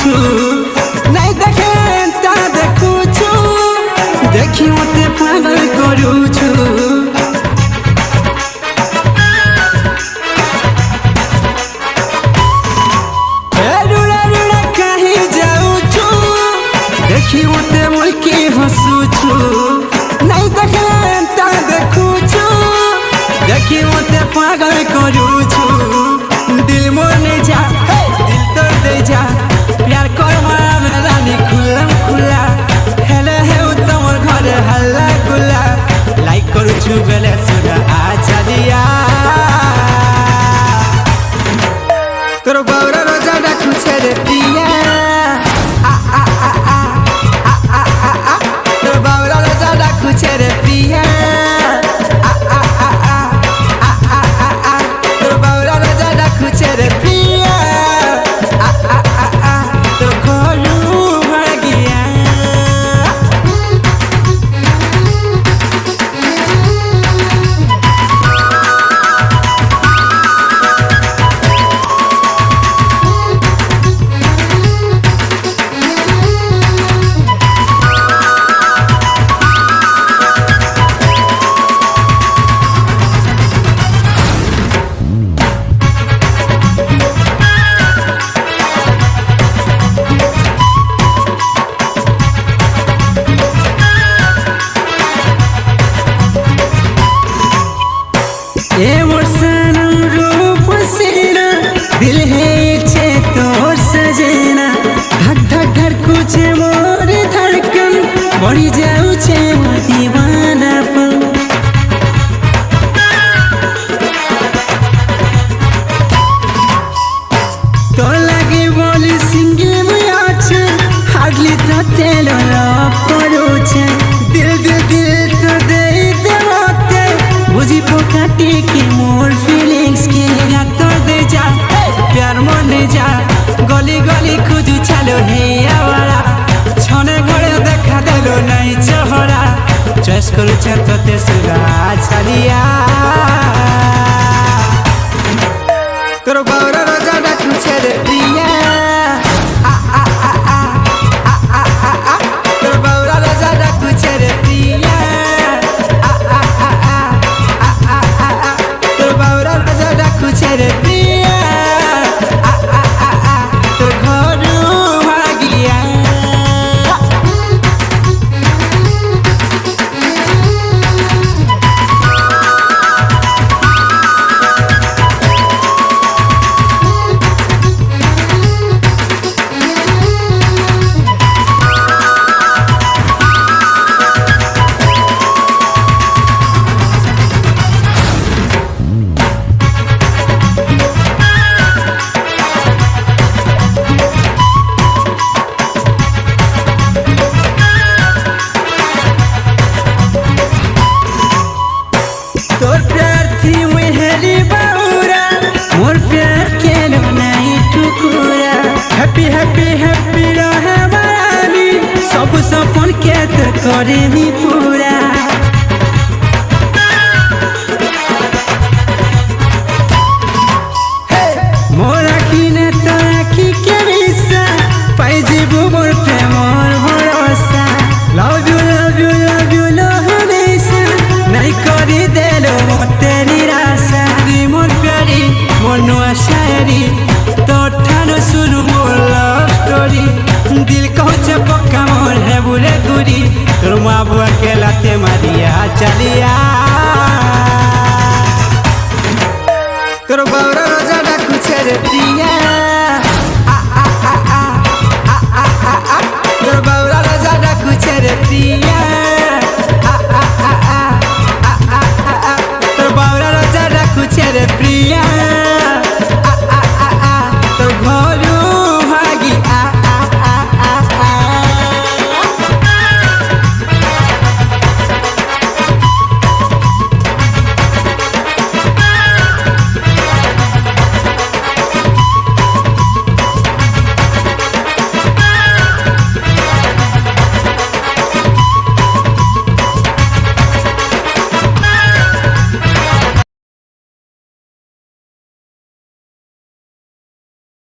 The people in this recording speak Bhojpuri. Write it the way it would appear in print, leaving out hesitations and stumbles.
छु नहीं देखे ता देखू छु देखी मते पागल करू छु रुड़ा रुड़ा कहीं जाऊ छु देखी मते मुल्की हंसू छु नहीं देखे ता देखू छु देखी मते पागल करू छु दिल मोने जा दिल तोड़ दे जा प्यार कर मारा रानी खुलम खुला हेले हे तमर घर हल्ला गुला लाइक करू छु बेले सुना आजा दिया तोर बावरा रोजा डाकू छेरे पिया आ आ आ आ आ आ आ तोर बावरा रोजा डाकू छेरे पिया आ आ आ आ आ आ आ तोर बावरा रोजा डाकू छेरे पिया आ आ आ आ तो खोलू भागिया ए मोर सनम रूप सीना दिल है इच्छे तोर सजना धक धक धड़कू छे मोर धड़कन बढ़ी जाऊ छे मोर दीवानापन तो लगे बोली सिंगल में आछे हार्डली तो तेलो करू छे दिल दिल दिल तो दे देते बुझी पोकाटी के मोर फीलिंग्स के तोड़ दे जा प्यार मोने जा गली गली खुजू चलो हे आवारा छने घरे देखा देलो नहीं चहरा चॉइस करू छे तोते सुरा चलिया तोर बावरा रोजा डाकू छेरे प्रिया आ आ आ आ आ आ आ तोर बावरा रोजा डाकू छेरे प्रिया आ आ आ आ आ आ तोर बावरा रोजा डाकू छेरे प्रिया आ आ आ आ तोर घरू भागिया तोर प्यार थी मैं हेली बाउरा मोर प्यार के लो नहीं टुकुरा हैप्पी हैप्पी हैप्पी रहे बानी सब सपन के तो करे मी पूरा मोर आखी ने तो आखी के रिश्ता पाई जीबू मोर प्रेम और भरोसा love you love you love you love हमेशा नहीं करी देलो मते निराशा मोर प्यारी मोर नुआ शायरी तोर ठानो शुरू मोर लव स्टोरी दिल कहचे पक्का मोर है बुरे गुरी तोर माँ बुआ के लाते मारिया चलिया तोर बावरा रोजा डाकू छेरे प्रिया